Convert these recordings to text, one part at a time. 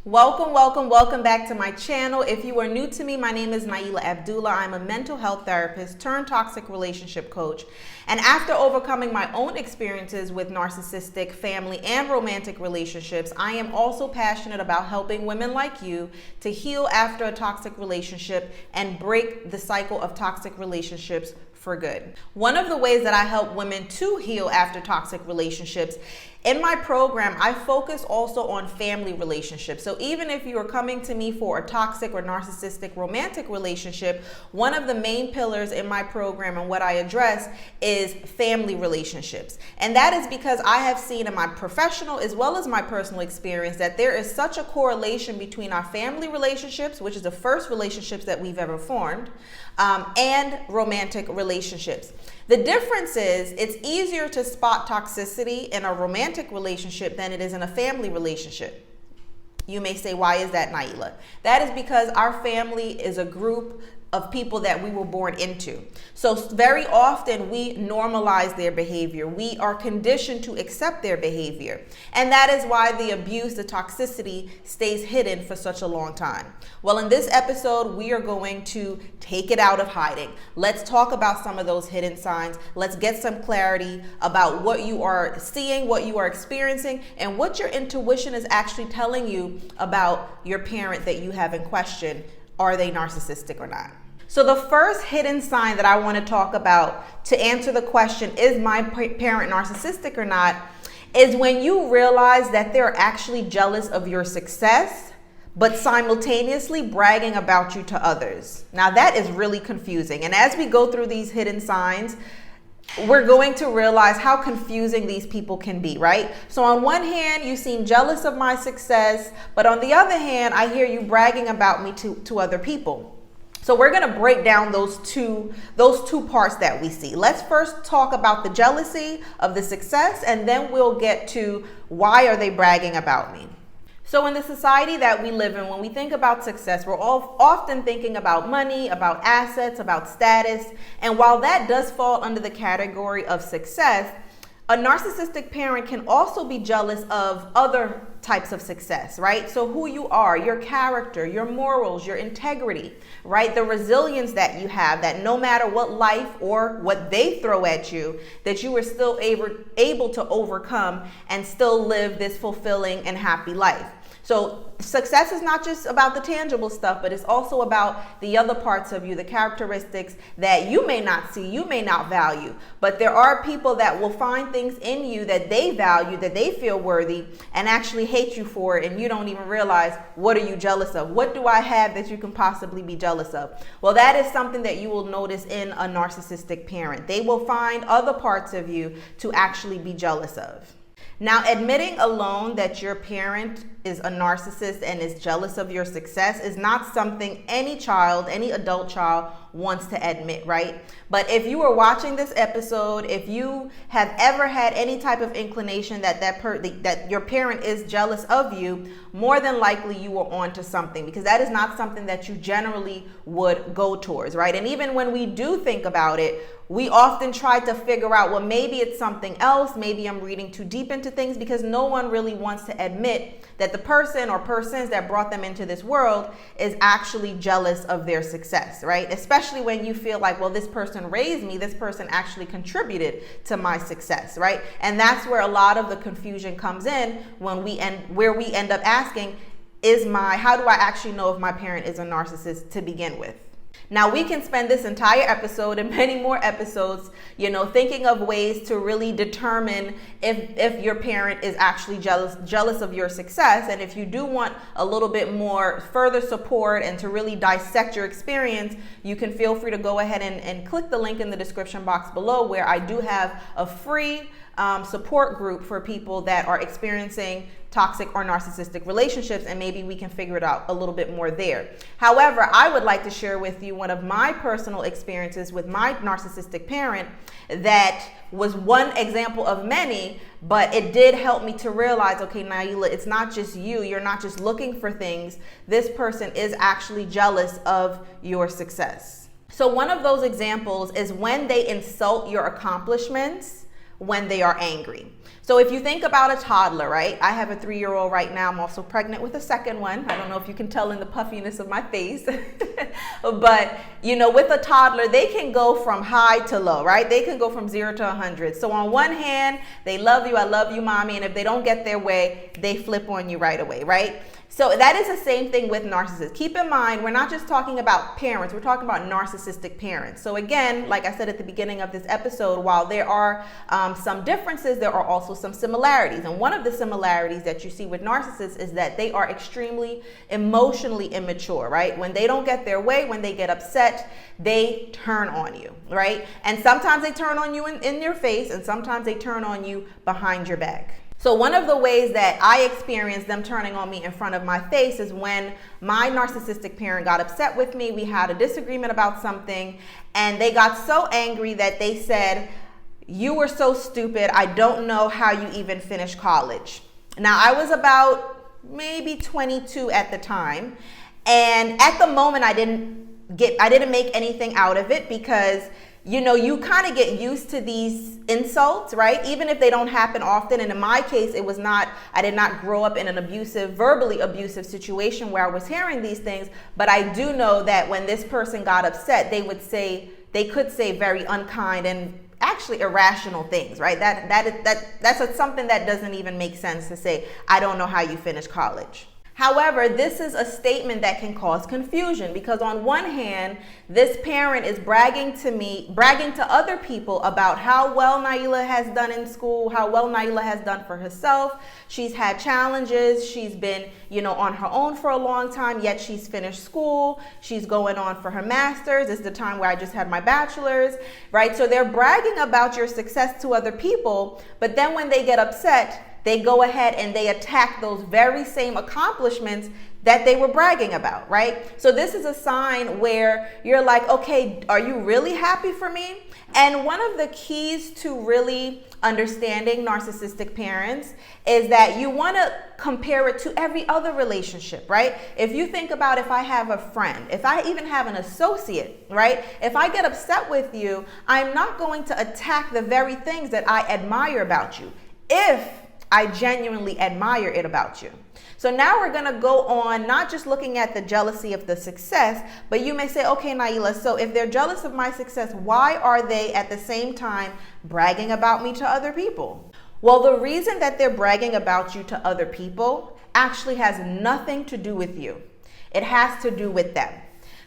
Welcome back to my channel. If you are new to me, my name is Nailah Abdullah. I'm a mental health therapist turned toxic relationship coach. And after overcoming my own experiences with narcissistic family and romantic relationships, I am also passionate about helping women like you to heal after a toxic relationship and break the cycle of toxic relationships for good. One of the ways that I help women to heal after toxic relationships, in my program, I focus also on family relationships. So even if you are coming to me for a toxic or narcissistic romantic relationship, one of the main pillars in my program and what I address is family relationships. And that is because I have seen in my professional as well as my personal experience that there is such a correlation between our family relationships, which is the first relationships that we've ever formed, and romantic relationships. The difference is it's easier to spot toxicity in a romantic relationship than it is in a family relationship. You may say, why is that, Nailah? That is because our family is a group of people that we were born into. So very often we normalize their behavior. We are conditioned to accept their behavior. And that is why the abuse, the toxicity stays hidden for such a long time. Well, in this episode, we are going to take it out of hiding. Let's talk about some of those hidden signs. Let's get some clarity about what you are seeing, what you are experiencing, and what your intuition is actually telling you about your parent that you have in question. Are they narcissistic or not? So the first hidden sign that I want to talk about to answer the question, is my parent narcissistic or not, is when you realize that they're actually jealous of your success, but simultaneously bragging about you to others. Now that is really confusing. And as we go through these hidden signs, we're going to realize how confusing these people can be, right? So on one hand, you seem jealous of my success, but on the other hand, I hear you bragging about me to other people. So we're going to break down those two parts that we see. Let's first talk about the jealousy of the success, and then we'll get to why are they bragging about me. So in the society that we live in, when we think about success, we're all often thinking about money, about assets, about status. And while that does fall under the category of success, a narcissistic parent can also be jealous of other types of success, right? So who you are, your character, your morals, your integrity, right? The resilience that you have, that no matter what life or what they throw at you, that you are still able to overcome and still live this fulfilling and happy life. So success is not just about the tangible stuff, but it's also about the other parts of you, the characteristics that you may not see, you may not value. But there are people that will find things in you that they value, that they feel worthy, and actually hate you for it, and you don't even realize, what are you jealous of? What do I have that you can possibly be jealous of? Well, that is something that you will notice in a narcissistic parent. They will find other parts of you to actually be jealous of. Now, admitting alone that your parent is a narcissist and is jealous of your success is not something any child, any adult child wants to admit, right? But if you are watching this episode, if you have ever had any type of inclination that your parent is jealous of you, more than likely you are onto something, because that is not something that you generally would go towards, right? And even when we do think about it, we often try to figure out, well, maybe it's something else. Maybe I'm reading too deep into things, because no one really wants to admit that the person or persons that brought them into this world is actually jealous of their success, right? Especially when you feel like, well, this person raised me, this person actually contributed to my success, right? And that's where a lot of the confusion comes in when we end up asking, how do I actually know if my parent is a narcissist to begin with? Now, we can spend this entire episode and many more episodes, thinking of ways to really determine if your parent is actually jealous of your success. And if you do want a little bit more further support and to really dissect your experience, you can feel free to go ahead and click the link in the description box below, where I do have a free support group for people that are experiencing toxic or narcissistic relationships, and maybe we can figure it out a little bit more there. However, I would like to share with you one of my personal experiences with my narcissistic parent that was one example of many, but it did help me to realize, okay, Nailah, it's not just you. You're not just looking for things. This person is actually jealous of your success. So one of those examples is when they insult your accomplishments when they are angry. So if you think about a toddler, right? I have a 3-year-old right now. I'm also pregnant with a second one. I don't know if you can tell in the puffiness of my face. But, with a toddler, they can go from high to low, right? They can go from 0 to 100. So on one hand, they love you, I love you, mommy. And if they don't get their way, they flip on you right away, right? So that is the same thing with narcissists. Keep in mind, we're not just talking about parents, we're talking about narcissistic parents. So again, like I said at the beginning of this episode, while there are some differences, there are also some similarities. And one of the similarities that you see with narcissists is that they are extremely emotionally immature, right? When they don't get their way, when they get upset, they turn on you, right? And sometimes they turn on you in your face, and sometimes they turn on you behind your back. So one of the ways that I experienced them turning on me in front of my face is when my narcissistic parent got upset with me. We had a disagreement about something, and they got so angry that they said, "You were so stupid. I don't know how you even finished college." Now, I was about maybe 22 at the time, and at the moment I didn't make anything out of it because you kind of get used to these insults, right? Even if they don't happen often. And in my case, I did not grow up in an verbally abusive situation where I was hearing these things. But I do know that when this person got upset, they could say very unkind and actually irrational things, right? That's something that doesn't even make sense to say, "I don't know how you finished college." However, this is a statement that can cause confusion because on one hand, this parent is bragging to other people about how well Nailah has done in school, how well Nailah has done for herself. She's had challenges. She's been, on her own for a long time, yet she's finished school. She's going on for her master's. It's the time where I just had my bachelor's, right? So they're bragging about your success to other people, but then when they get upset, they go ahead and they attack those very same accomplishments that they were bragging about, right? So this is a sign where you're like, okay, are you really happy for me? And one of the keys to really understanding narcissistic parents is that you want to compare it to every other relationship, right? If you think about if I have a friend, if I even have an associate, right? If I get upset with you, I'm not going to attack the very things that I admire about you if I genuinely admire it about you. So now we're going to go on not just looking at the jealousy of the success, but you may say, okay, Nailah, so if they're jealous of my success, why are they at the same time bragging about me to other people? Well, the reason that they're bragging about you to other people actually has nothing to do with you. It has to do with them.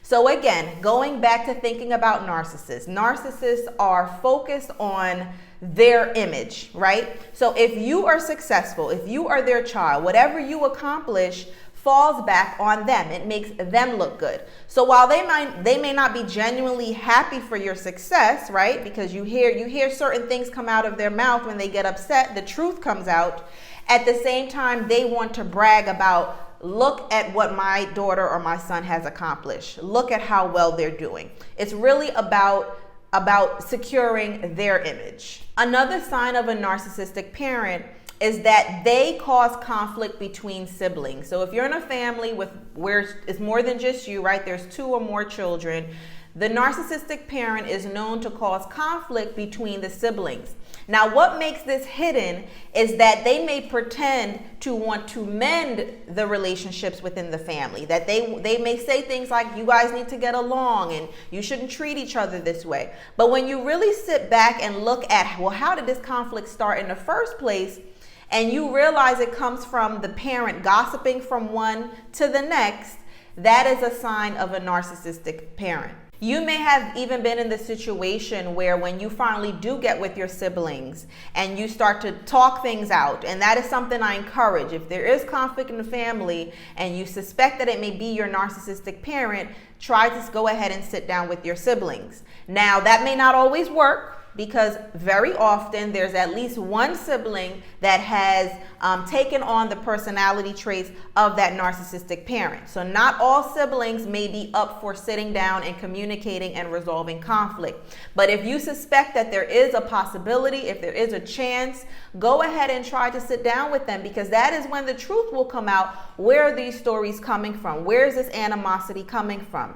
So again, going back to thinking about narcissists, narcissists are focused on their image, right? So if you are successful, if you are their child, whatever you accomplish falls back on them. It makes them look good. So while they may not be genuinely happy for your success, right? Because you hear certain things come out of their mouth when they get upset, the truth comes out. At the same time, they want to brag about, look at what my daughter or my son has accomplished. Look at how well they're doing. It's really about securing their image. Another sign of a narcissistic parent is that they cause conflict between siblings. So if you're in a family where it's more than just you, right? There's 2 or more children. The narcissistic parent is known to cause conflict between the siblings. Now, what makes this hidden is that they may pretend to want to mend the relationships within the family, that they may say things like, you guys need to get along and you shouldn't treat each other this way. But when you really sit back and look at, well, how did this conflict start in the first place? And you realize it comes from the parent gossiping from one to the next, that is a sign of a narcissistic parent. You may have even been in the situation where when you finally do get with your siblings and you start to talk things out, and that is something I encourage. If there is conflict in the family and you suspect that it may be your narcissistic parent, try to go ahead and sit down with your siblings. Now, that may not always work, because very often there's at least one sibling that has taken on the personality traits of that narcissistic parent. So not all siblings may be up for sitting down and communicating and resolving conflict. But if you suspect that there is a possibility, if there is a chance, go ahead and try to sit down with them, because that is when the truth will come out. Where are these stories coming from? Where is this animosity coming from?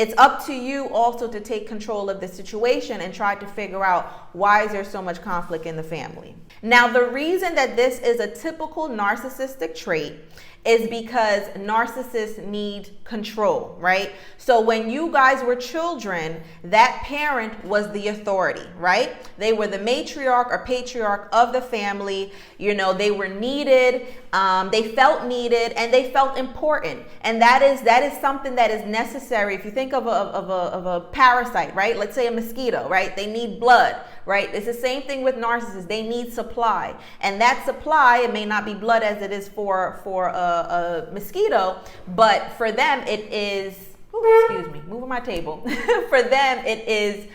it's up to you also to take control of the situation and try to figure out why is there so much conflict in the family. Now, the reason that this is a typical narcissistic trait is because narcissists need control, right? So when you guys were children, that parent was the authority, right? They were the matriarch or patriarch of the family. You know, they were needed, they felt needed, and they felt important. And that is something that is necessary. If you think of a parasite, right? Let's say a mosquito, right? They need blood, right? It's the same thing with narcissists. They need supply. And that supply, it may not be blood as it is for a mosquito, but for them it is, excuse me, moving my table. For them it is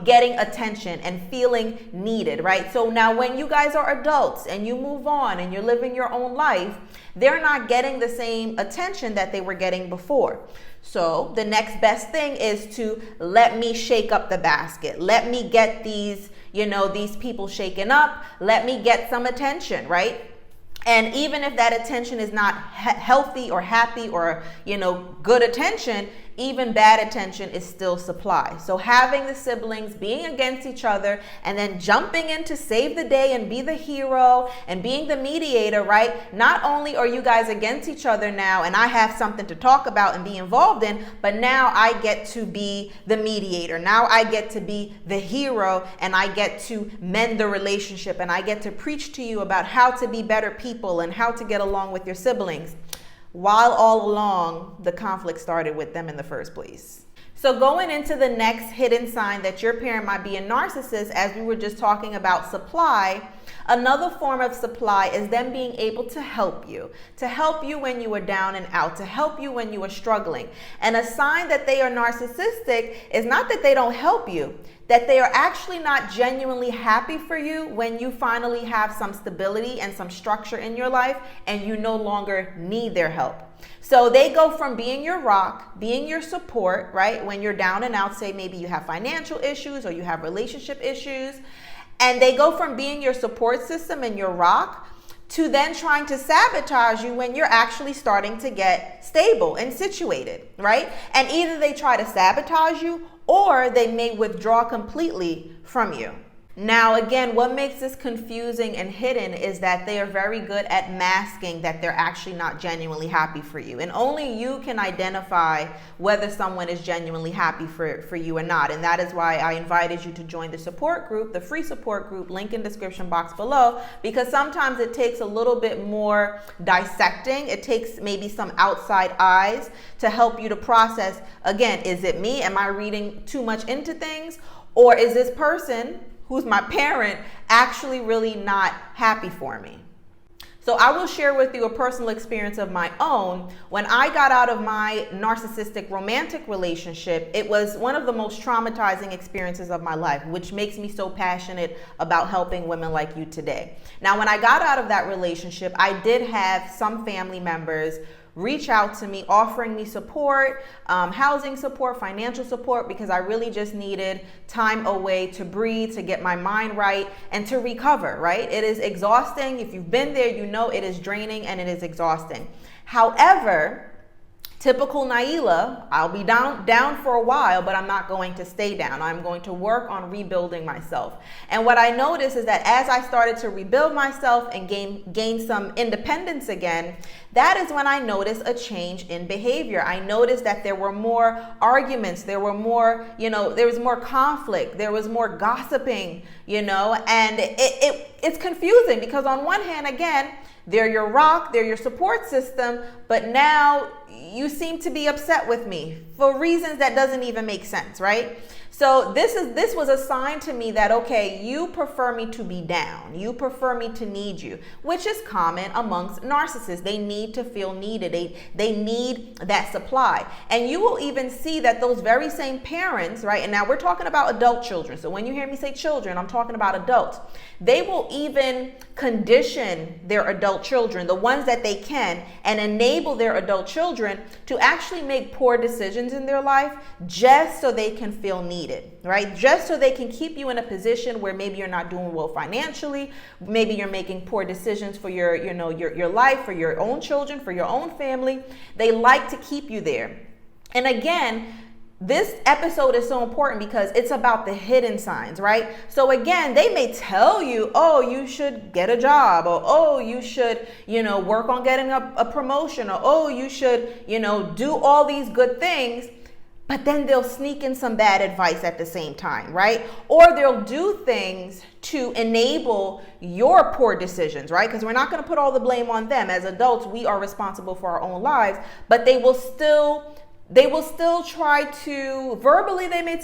getting attention and feeling needed, right? So now when you guys are adults and you move on and you're living your own life, they're not getting the same attention that they were getting before. So the next best thing is to let me shake up the basket. Let me get these, these people shaken up. Let me get some attention, right? And even if that attention is not healthy or happy or, good attention, even bad attention is still supply. So having the siblings being against each other and then jumping in to save the day and be the hero and being the mediator, right? Not only are you guys against each other now and I have something to talk about and be involved in, but now I get to be the mediator. Now I get to be the hero and I get to mend the relationship and I get to preach to you about how to be better people and how to get along with your siblings. While all along, the conflict started with them in the first place. So going into the next hidden sign that your parent might be a narcissist, as we were just talking about supply, another form of supply is them being able to help you when you are down and out, to help you when you are struggling. And a sign that they are narcissistic is not that they don't help you, that they are actually not genuinely happy for you when you finally have some stability and some structure in your life and you no longer need their help. So they go from being your rock, being your support, right? When you're down and out, say maybe you have financial issues or you have relationship issues, and they go from being your support system and your rock to then trying to sabotage you when you're actually starting to get stable and situated, right? And either they try to sabotage you or they may withdraw completely from you. Now, again, what makes this confusing and hidden is that they are very good at masking that they're actually not genuinely happy for you. And only you can identify whether someone is genuinely happy for you or not. And that is why I invited you to join the support group, the free support group, link in description box below, because sometimes it takes a little bit more dissecting. It takes maybe some outside eyes to help you to process, again, is it me? Am I reading too much into things? Or is this person who's my parent actually really not happy for me? So I will share with you a personal experience of my own. When I got out of my narcissistic romantic relationship, it was one of the most traumatizing experiences of my life, which makes me so passionate about helping women like you today. Now, when I got out of that relationship, I did have some family members reach out to me offering me support, housing support, financial support, because I really just needed time away to breathe, to get my mind right, and to recover, right? It is exhausting. If you've been there, you know it is draining and it is exhausting. However, typical Nailah, I'll be down for a while, but I'm not going to stay down. I'm going to work on rebuilding myself. And what I noticed is that as I started to rebuild myself and gain some independence again, that is when I noticed a change in behavior. I noticed that there were more arguments, there were more, there was more conflict, there was more gossiping, and it's confusing because on one hand, again, they're your rock, they're your support system, but now you seem to be upset with me for reasons that doesn't even make sense, right? So this was a sign to me that, okay, you prefer me to be down. You prefer me to need you, which is common amongst narcissists. They need to feel needed. They need that supply. And you will even see that those very same parents, right? And now we're talking about adult children. So when you hear me say children, I'm talking about adults. They will even condition their adult children, the ones that they can, and enable their adult children to actually make poor decisions in their life just so they can feel needed, right? Just so they can keep you in a position where maybe you're not doing well financially, maybe you're making poor decisions for your life, for your own children, for your own family. They like to keep you there. And again, This episode is so important because it's about the hidden signs, right? So again, they may tell you, oh, you should get a job, or oh, you should, work on getting a promotion, or oh, you should, do all these good things. But then they'll sneak in some bad advice at the same time, right? Or they'll do things to enable your poor decisions, right? Because we're not going to put all the blame on them. As adults, we are responsible for our own lives, but they will still try to verbally, they may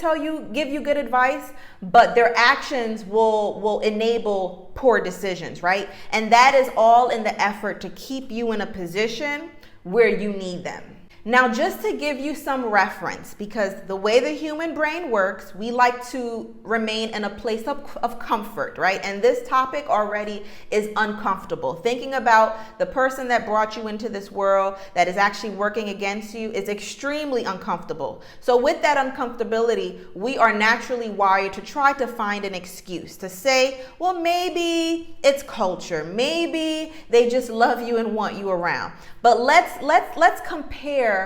give you good advice, but their actions will enable poor decisions, right? And that is all in the effort to keep you in a position where you need them. Now, just to give you some reference, because the way the human brain works, we like to remain in a place of comfort, right? And this topic already is uncomfortable. Thinking about the person that brought you into this world that is actually working against you is extremely uncomfortable. So with that uncomfortability, we are naturally wired to try to find an excuse to say, well, maybe it's culture. Maybe they just love you and want you around. But let's compare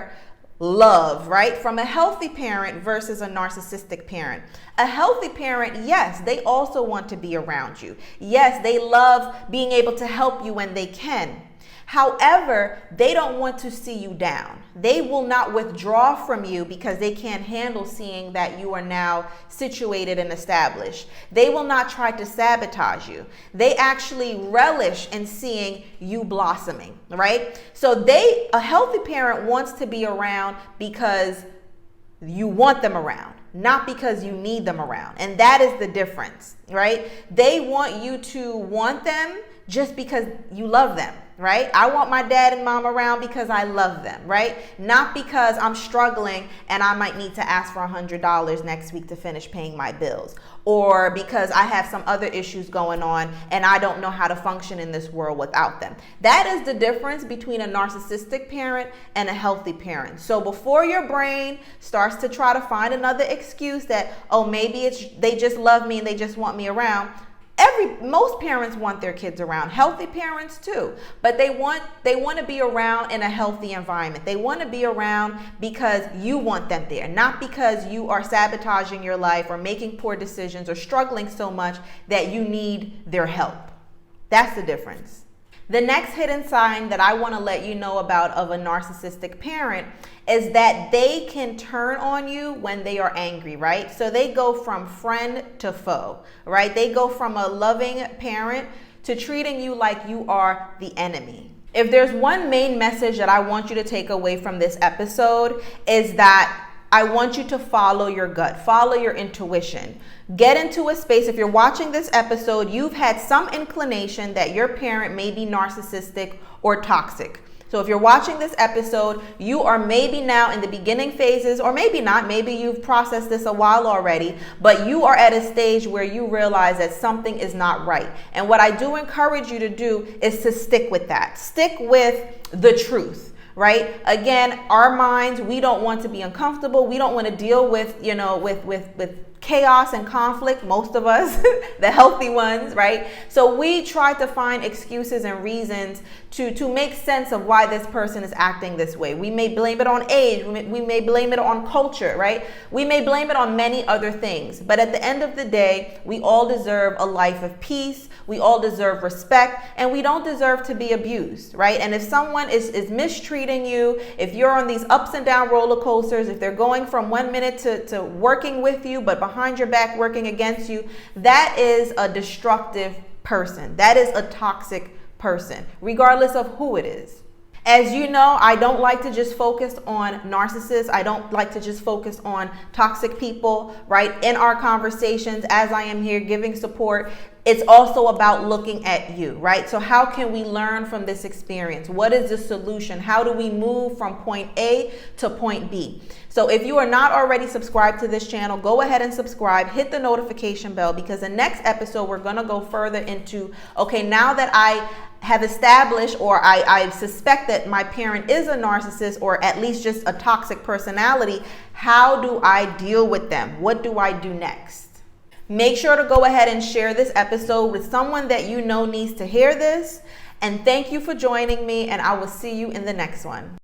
love, right? From a healthy parent versus a narcissistic parent. A healthy parent, yes, they also want to be around you. Yes, they love being able to help you when they can. However, they don't want to see you down. They will not withdraw from you because they can't handle seeing that you are now situated and established. They will not try to sabotage you. They actually relish in seeing you blossoming, right? So a healthy parent wants to be around because you want them around, not because you need them around. And that is the difference, right? They want you to want them just because you love them, right? I want my dad and mom around because I love them, right? Not because I'm struggling and I might need to ask for $100 next week to finish paying my bills, or because I have some other issues going on and I don't know how to function in this world without them. That is the difference between a narcissistic parent and a healthy parent. So before your brain starts to try to find another excuse that, oh, maybe they just love me and they just want me around, most parents want their kids around, healthy parents too, but they want to be around in a healthy environment. They want to be around because you want them there, not because you are sabotaging your life or making poor decisions or struggling so much that you need their help. That's the difference. The next hidden sign that I want to let you know about of a narcissistic parent is that they can turn on you when they are angry, right? So they go from friend to foe, right? They go from a loving parent to treating you like you are the enemy. If there's one main message that I want you to take away from this episode, is that I want you to follow your gut, follow your intuition. Get into a space. If you're watching this episode, you've had some inclination that your parent may be narcissistic or toxic. So if you're watching this episode, you are maybe now in the beginning phases, or maybe not, maybe you've processed this a while already, but you are at a stage where you realize that something is not right. And what I do encourage you to do is to stick with that. Stick with the truth. Right? Again, our minds, we don't want to be uncomfortable. We don't want to deal with, with chaos and conflict, most of us, the healthy ones, right? So we try to find excuses and reasons to make sense of why this person is acting this way. We may blame it on age. We may blame it on culture, right? We may blame it on many other things. But at the end of the day, we all deserve a life of peace. We all deserve respect, and we don't deserve to be abused, right? And if someone is mistreating you, if you're on these ups and down roller coasters, if they're going from 1 minute to working with you, but behind your back working against you, that is a destructive person. That is a toxic person, regardless of who it is. As you know, I don't like to just focus on narcissists. I don't like to just focus on toxic people, right? In our conversations, as I am here giving support, it's also about looking at you, right? So how can we learn from this experience? What is the solution? How do we move from point A to point B? So if you are not already subscribed to this channel, go ahead and subscribe, hit the notification bell, because the next episode, we're going to go further into, okay, now that I have established, or I suspect that my parent is a narcissist, or at least just a toxic personality, how do I deal with them? What do I do next? Make sure to go ahead and share this episode with someone that you know needs to hear this. And thank you for joining me, and I will see you in the next one.